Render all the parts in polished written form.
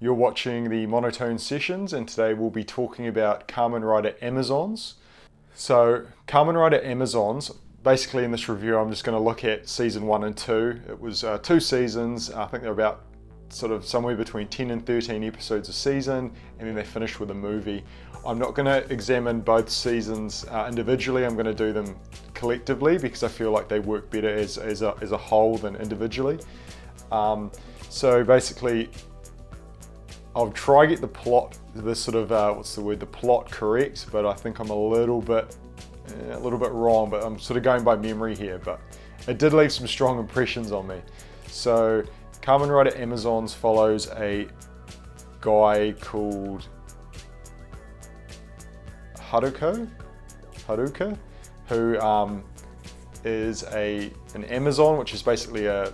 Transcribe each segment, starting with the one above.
You're watching the Monotone Sessions, and today we'll be talking about Kamen Rider Amazons. So, Kamen Rider Amazons, basically in this review I'm just going to look at season 1 and 2. It was 2 seasons. I think they're about sort of somewhere between 10 and 13 episodes a season, and then they finished with a movie. I'm not going to examine both seasons individually. I'm going to do them collectively because I feel like they work better as a whole than individually. So basically, I'll try to get the plot, the plot correct, but I think I'm a little bit wrong, but I'm sort of going by memory here, but it did leave some strong impressions on me. So Kamen Rider Amazons follows a guy called Haruka, who is an Amazon, which is basically a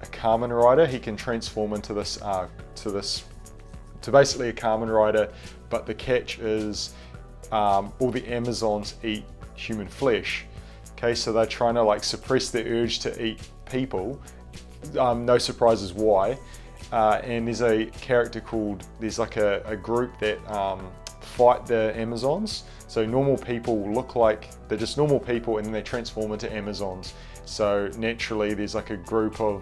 Kamen Rider. He can transform into basically a Kamen Rider, but the catch is all the Amazons eat human flesh. Okay, so they're trying to like suppress their urge to eat people. No surprises why. And there's a character there's like a group that fight the Amazons. So normal people look like they're just normal people, and then they transform into Amazons. So naturally there's like a group of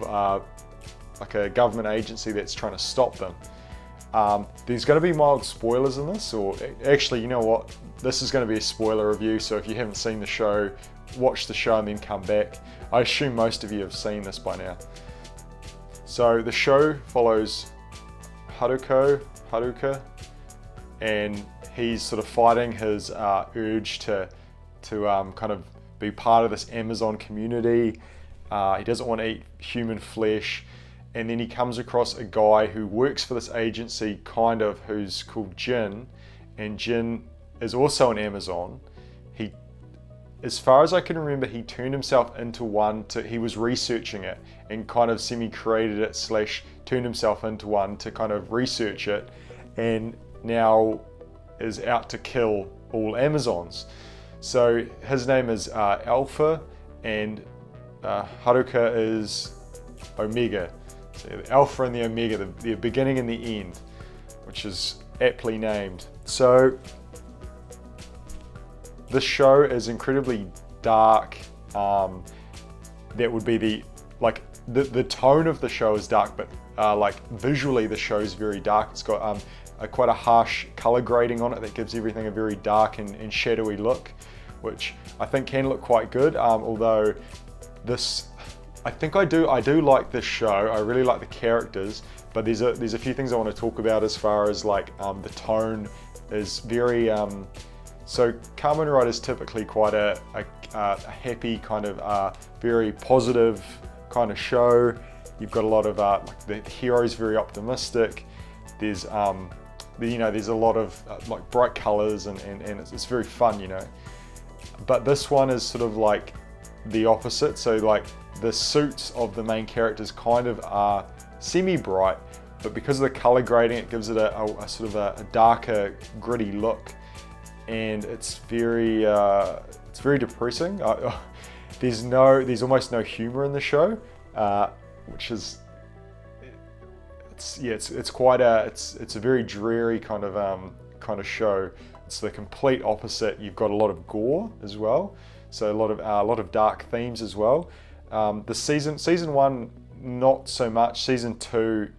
like a government agency that's trying to stop them. There's going to be mild spoilers in this, or actually, you know what, this is going to be a spoiler review, so if you haven't seen the show, watch the show and then come back. I assume most of you have seen this by now. So the show follows Haruka, and he's sort of fighting his urge to kind of be part of this Amazon community. He doesn't want to eat human flesh. And then he comes across a guy who works for this agency, who's called Jin, and Jin is also an Amazon. As far as I can remember, he turned himself into one. He was researching it and kind of semi-created it / turned himself into one to kind of research it, and now is out to kill all Amazons. So his name is Alpha, and Haruka is Omega. So the Alpha and the Omega, the beginning and the end, which is aptly named. So this show is incredibly dark. That would be the tone of the show is dark, but like visually the show is very dark. It's got quite a harsh color grading on it that gives everything a very dark and shadowy look, which I think can look quite good. Although I do like this show. I really like the characters, but there's a few things I want to talk about as far as like the tone is very. So Kamen Rider is typically quite a happy kind of very positive kind of show. You've got a lot of like the hero's very optimistic. There's there's a lot of like bright colors and it's very fun, you know. But this one is sort of like the opposite. So like the suits of the main characters kind of are semi-bright, but because of the color grading, it gives it a sort of a darker, gritty look, and it's very depressing. There's almost no humor in the show, which is it's a very dreary kind of show. It's the complete opposite. You've got a lot of gore as well, so a lot of dark themes as well. The season 1 not so much. Season 2,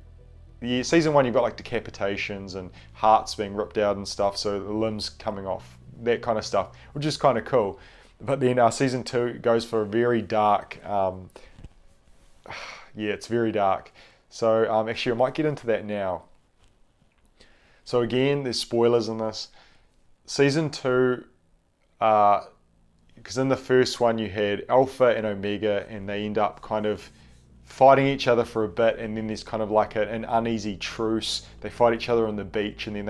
season 1 you've got like decapitations and hearts being ripped out and stuff, so the limbs coming off, that kind of stuff, which is kind of cool. But then season 2 goes for a very dark, it's very dark. So actually I might get into that now. So again, there's spoilers in this. Season 2, because in the first one you had Alpha and Omega, and they end up kind of fighting each other for a bit, and then there's kind of like an uneasy truce. They fight each other on the beach, and then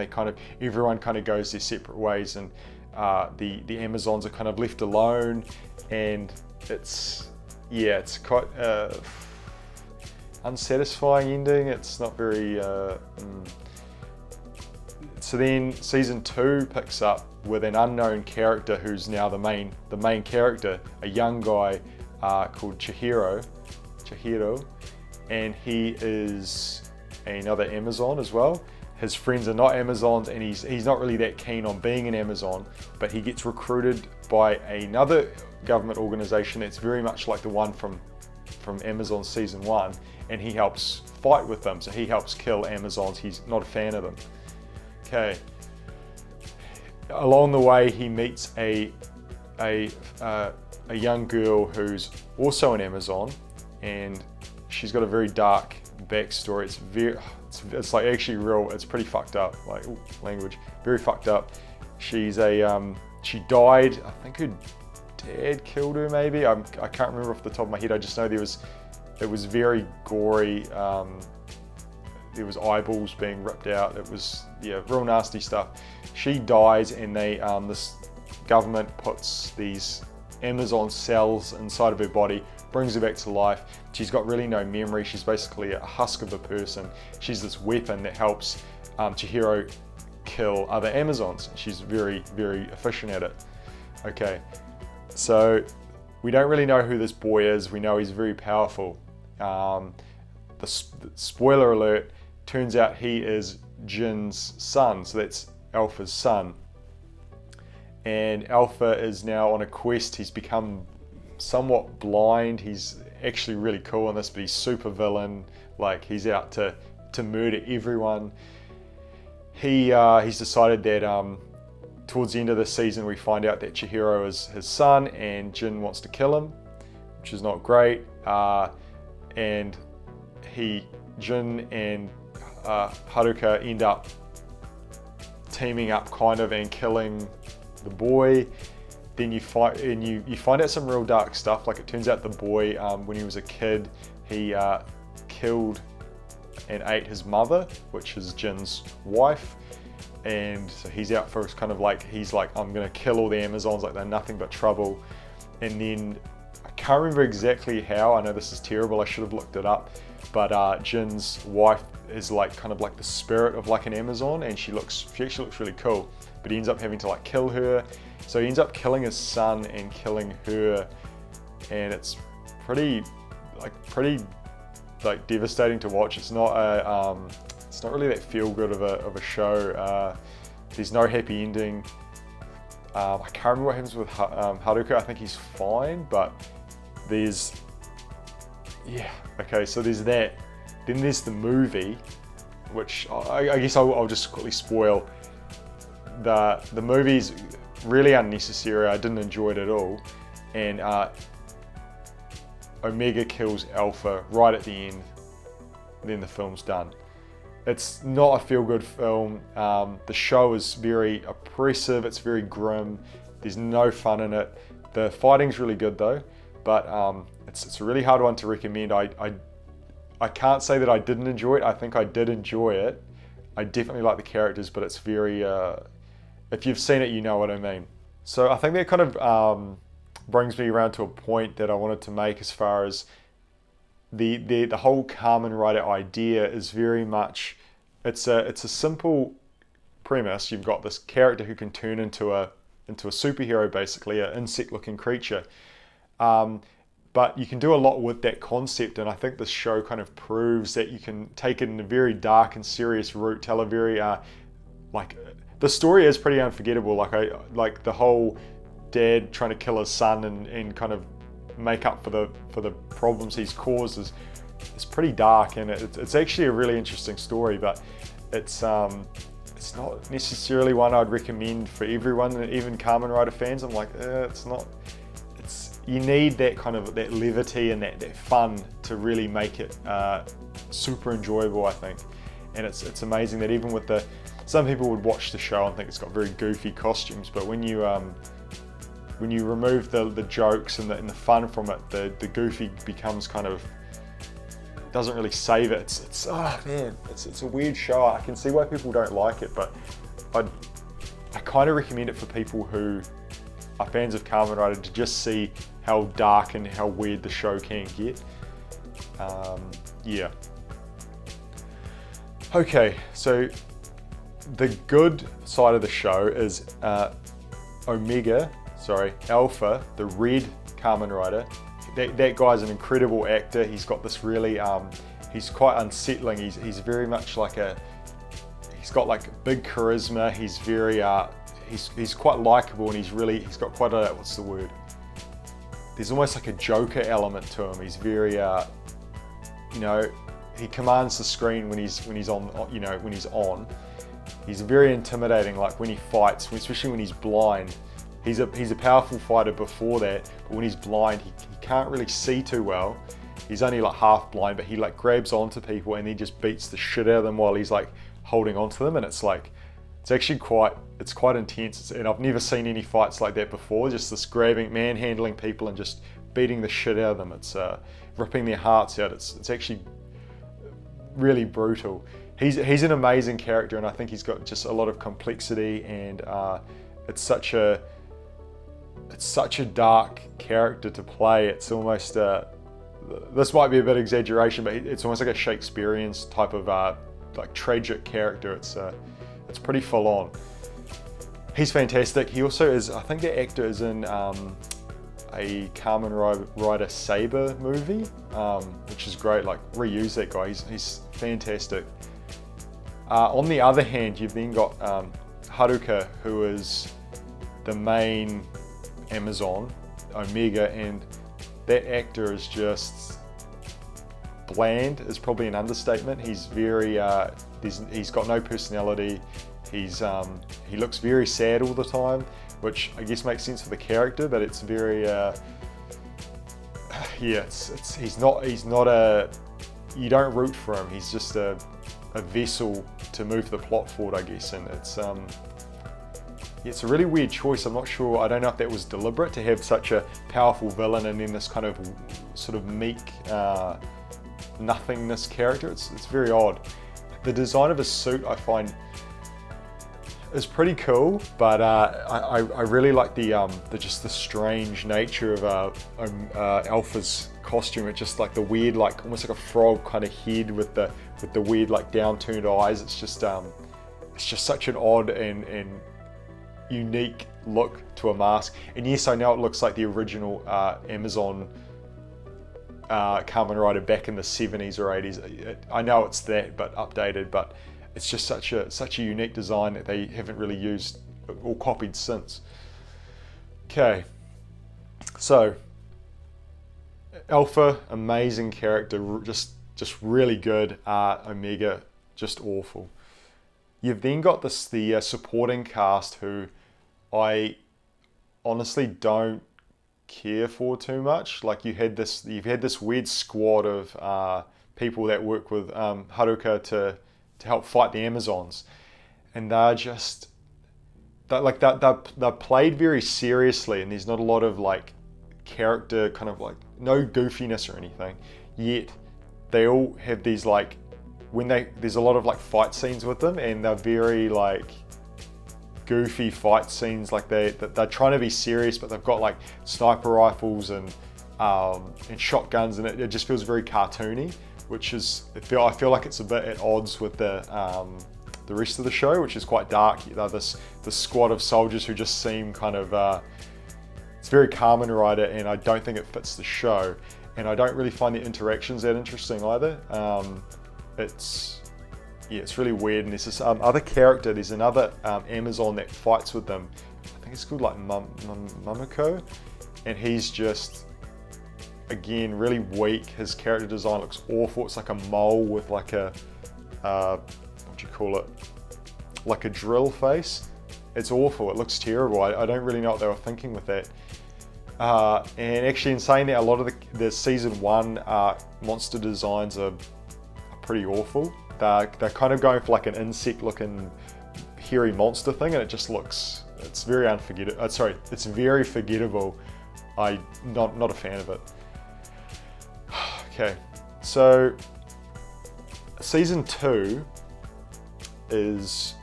everyone kind of goes their separate ways, and the Amazons are kind of left alone, and it's quite unsatisfying ending. It's not very. So then season 2 picks up with an unknown character who's now the main character, a young guy called Chihiro, and he is another Amazon as well. His friends are not Amazons, and he's not really that keen on being an Amazon, but he gets recruited by another government organization that's very much like the one from Amazon season 1, and he helps fight with them. So he helps kill Amazons. He's not a fan of them. Okay. Along the way, he meets a young girl who's also an Amazon, and she's got a very dark backstory. It's like actually real. It's pretty fucked up. Like language, very fucked up. She died. I think her dad killed her. Maybe I can't remember off the top of my head. I just know it was very gory. There was eyeballs being ripped out. It was real nasty stuff. She dies, and this government puts these Amazon cells inside of her body, brings her back to life. She's got really no memory. She's basically a husk of a person. She's this weapon that helps Chihiro kill other Amazons. She's very, very efficient at it. Okay, so we don't really know who this boy is. We know he's very powerful. The spoiler alert, turns out he is Jin's son, so that's Alpha's son. And Alpha is now on a quest. He's become somewhat blind. He's actually really cool in this, but he's super villain. Like, he's out to murder everyone. He's decided that towards the end of the season we find out that Chihiro is his son, and Jin wants to kill him, which is not great. And Jin and Haruka end up teaming up kind of and killing the boy. Then you find out some real dark stuff. Like, it turns out the boy, when he was a kid, he killed and ate his mother, which is Jin's wife. And so he's out for kind of like, he's like, I'm gonna kill all the Amazons, like they're nothing but trouble. And then I can't remember exactly how. I know this is terrible, I should have looked it up. But Jin's wife is like kind of like the spirit of like an Amazon, and she actually looks really cool. But he ends up having to like kill her. So he ends up killing his son and killing her, and it's pretty devastating to watch. It's not really that feel good of a show. There's no happy ending. I can't remember what happens with Haruka. I think he's fine, but okay, so there's that. Then there's the movie, which I guess I'll just quickly spoil. The movie's really unnecessary. I didn't enjoy it at all. And Omega kills Alpha right at the end. Then the film's done. It's not a feel-good film. The show is very oppressive. It's very grim. There's no fun in it. The fighting's really good though, but it's a really hard one to recommend. I can't say that I didn't enjoy it. I think I did enjoy it. I definitely like the characters, but it's very, if you've seen it, you know what I mean. So I think that kind of brings me around to a point that I wanted to make as far as the whole Kamen Rider idea is very much, it's a simple premise. You've got this character who can turn into a superhero, basically, an insect-looking creature. But you can do a lot with that concept, and I think this show kind of proves that you can take it in a very dark and serious route, tell a very, the story is pretty unforgettable. Like the whole dad trying to kill his son and kind of make up for the problems he's caused is pretty dark, and it's actually a really interesting story, but it's not necessarily one I'd recommend for everyone, even Kamen Rider fans. I'm like, it's not. You need that kind of that levity and that fun to really make it super enjoyable, I think. And it's amazing that even with some people would watch the show and think it's got very goofy costumes, but when you remove the jokes and the fun from it, the goofy becomes kind of, doesn't really save it. It's a weird show. I can see why people don't like it, but I kind of recommend it for people who are fans of Kamen Rider to just see how dark and how weird the show can get. Yeah. Okay, so the good side of the show is Alpha, the red Kamen Rider. That guy's an incredible actor. He's got this really he's quite unsettling. He's very much like he's got like big charisma. He's very he's quite likable, and he's got quite a, what's the word? There's almost like a Joker element to him. He's very you know, he commands the screen when he's on, you know, when he's on. He's very intimidating, like when he fights, especially when he's blind. He's a powerful fighter before that, but when he's blind, he can't really see too well. He's only like half blind, but he like grabs onto people and then just beats the shit out of them while he's like holding onto them, and it's like, it's actually quite intense. And I've never seen any fights like that before. Just this grabbing, manhandling people and just beating the shit out of them. It's ripping their hearts out. It's actually really brutal. He's an amazing character, and I think he's got just a lot of complexity, and it's such a dark character to play. It's almost this might be a bit exaggeration, but it's almost like a Shakespearean type of like tragic character. It's pretty full on. He's fantastic. He also is, I think the actor is in a Kamen Rider Saber movie, which is great. Like, reuse that guy. He's fantastic. On the other hand, you've then got Haruka, who is the main Amazon, Omega, and that actor is just bland, is probably an understatement. He's very, he's got no personality. He looks very sad all the time, which I guess makes sense for the character, but it's very, yeah, he's not you don't root for him. He's just a vessel to move the plot forward, I guess, and it's a really weird choice. I'm not sure, I don't know if that was deliberate to have such a powerful villain and then this kind of sort of meek nothingness character. It's very odd. The design of his suit I find is pretty cool, but I really like the just the strange nature of Alpha's costume. It's just like the weird, like almost like a frog kind of head with the weird like down-turned eyes. It's just such an odd and unique look to a mask. And yes, I know it looks like the original Amazon Kamen Rider back in the 70s or 80s. I know it's that, but updated. But it's just such a unique design that they haven't really used or copied since. Okay, so Alpha, amazing character, just really good. Omega, just awful. You've then got the supporting cast, who I honestly don't care for too much. Like, you've had this weird squad of people that work with Haruka to help fight the Amazons, and they're played very seriously, and there's not a lot of like character, kind of like no goofiness or anything. Yet they all have these like, there's a lot of like fight scenes with them, and they're very like goofy fight scenes. Like they're trying to be serious, but they've got like sniper rifles and shotguns, and it just feels very cartoony, which is, I feel like it's a bit at odds with the rest of the show, which is quite dark. This squad of soldiers who just seem kind of, it's very Kamen Rider, and I don't think it fits the show. And I don't really find the interactions that interesting either. It's really weird. And there's this other character, there's another Amazon that fights with them. I think it's called like Mamako, and he's just, again, really weak. His character design looks awful. It's like a mole with like a, what do you call it? Like a drill face. It's awful. It looks terrible. I don't really know what they were thinking with that. And actually, in saying that, a lot of the season 1 monster designs are pretty awful. They're kind of going for like an insect-looking hairy monster thing, and it just looks, it's very unforgettable. It's very forgettable. I'm not a fan of it. Okay, so season 2 is,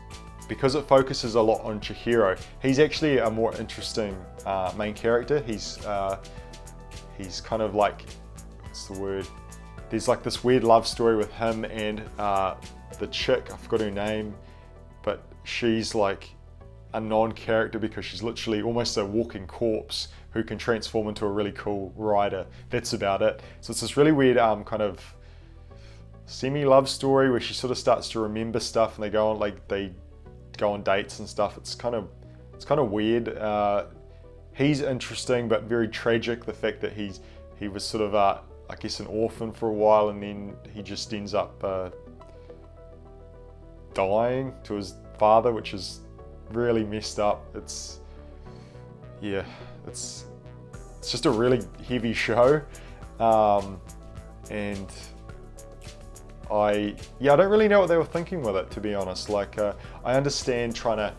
because it focuses a lot on Chihiro, he's actually a more interesting main character. He's kind of like, what's the word? There's like this weird love story with him and the chick, I forgot her name, but she's like a non-character because she's literally almost a walking corpse who can transform into a really cool rider. That's about it. So it's this really weird kind of semi-love story where she sort of starts to remember stuff and they go on dates and stuff. It's kind of weird. He's interesting but very tragic. The fact that he was sort of I guess an orphan for a while, and then he just ends up dying to his father, which is really messed up. It's just a really heavy show, and I don't really know what they were thinking with it, to be honest. Like, I understand trying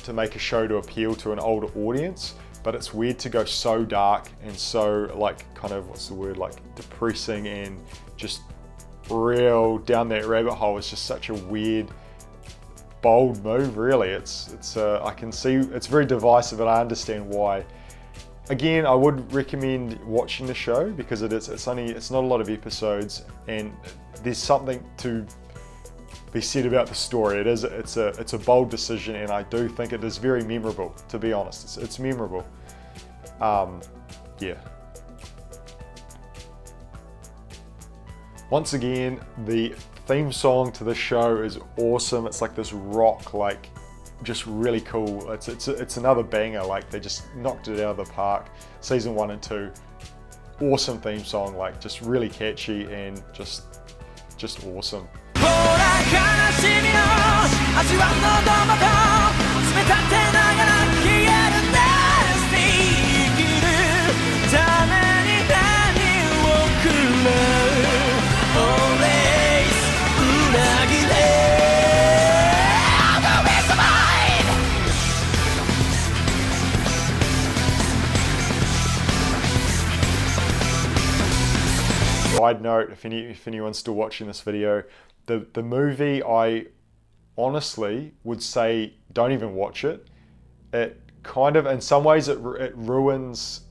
to make a show to appeal to an older audience, but it's weird to go so dark and so, like, kind of, what's the word, like depressing and just real down that rabbit hole. It's just such a weird, bold move, really. I can see it's very divisive, and I understand why. Again, I would recommend watching the show because it's not a lot of episodes, and there's something to be said about the story. It's a bold decision, and I do think it is very memorable, to be honest. It's memorable. Yeah. Once again, the theme song to the show is awesome. It's like this rock, like, just really cool. It's another banger. Like, they just knocked it out of the park. Season 1 and 2, awesome theme song, like just really catchy and just awesome. Side note, if anyone's still watching this video, the movie, I honestly would say don't even watch it. It kind of, in some ways, it ruins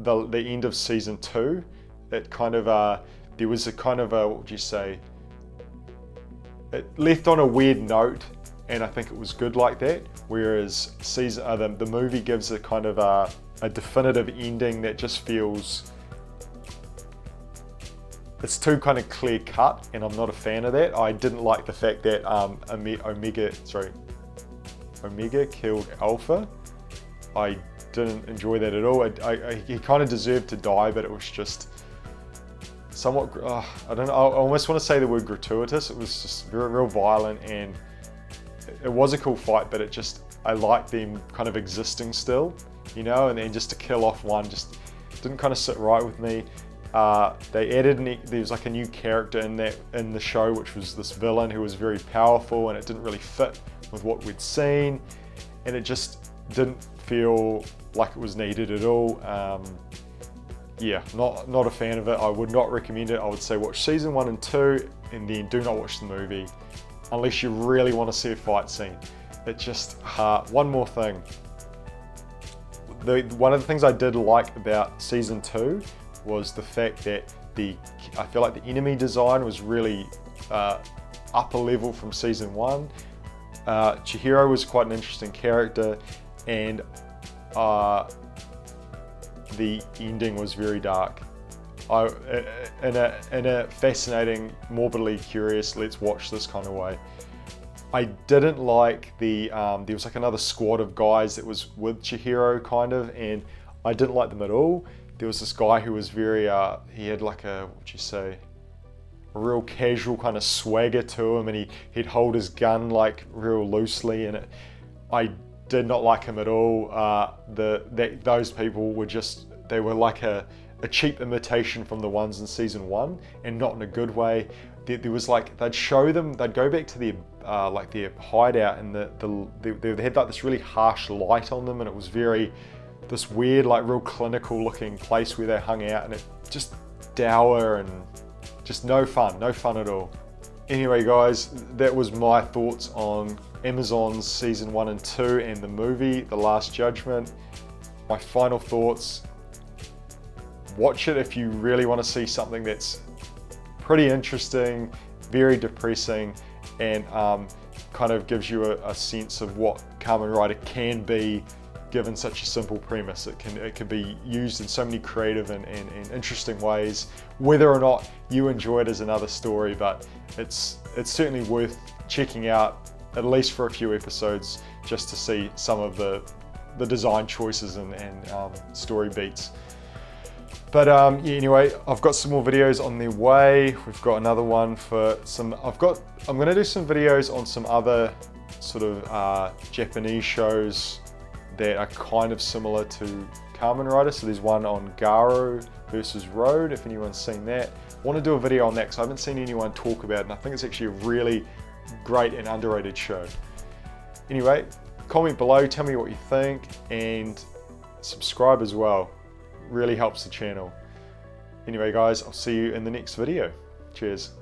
the end of season 2. It kind of there was a kind of a, what would you say? It left on a weird note, and I think it was good like that. Whereas the movie gives a kind of a definitive ending that just feels. It's too kind of clear cut, and I'm not a fan of that. I didn't like the fact that Omega killed Alpha. I didn't enjoy that at all. He kind of deserved to die, but it was just somewhat, I don't know, I almost want to say the word gratuitous. It was just real violent, and it was a cool fight, but I liked them kind of existing still, you know, and then just to kill off one just didn't kind of sit right with me. They added, there was like a new character in the show, which was this villain who was very powerful, and it didn't really fit with what we'd seen, and it just didn't feel like it was needed at all. Yeah, not a fan of it. I would not recommend it. I would say watch season 1 and 2, and then do not watch the movie unless you really want to see a fight scene. It just, one more thing. One of the things I did like about season 2 was the fact that I feel like the enemy design was really up a level from season 1. Chihiro was quite an interesting character, and the ending was very dark. In a fascinating, morbidly curious, let's watch this kind of way. I didn't like there was like another squad of guys that was with Chihiro kind of, and I didn't like them at all. There was this guy who was very, he had like a real casual kind of swagger to him, and he'd hold his gun like real loosely, and I did not like him at all. Those people were they were like a cheap imitation from the ones in season 1, and not in a good way. There was like, they'd go back to their hideout, and they had like this really harsh light on them, and it was this weird, like real clinical looking place where they hung out, and it just dour and just no fun at all. Anyway guys, that was my thoughts on Amazon's season 1 and 2 and the movie, The Last Judgment. My final thoughts: watch it if you really want to see something that's pretty interesting, very depressing, and kind of gives you a sense of what Kamen Rider can be, given such a simple premise. It can be used in so many creative and interesting ways, whether or not you enjoy it as another story, but it's certainly worth checking out, at least for a few episodes, just to see some of the design choices and story beats. But yeah, anyway, I've got some more videos on their way. We've got another one for I'm gonna do some videos on some other sort of Japanese shows that are kind of similar to Kamen Rider. So there's one on Gore versus Road, if anyone's seen that. I want to do a video on that because I haven't seen anyone talk about it, and I think it's actually a really great and underrated show. Anyway, comment below, tell me what you think, and subscribe as well. Really helps the channel. Anyway guys, I'll see you in the next video. Cheers.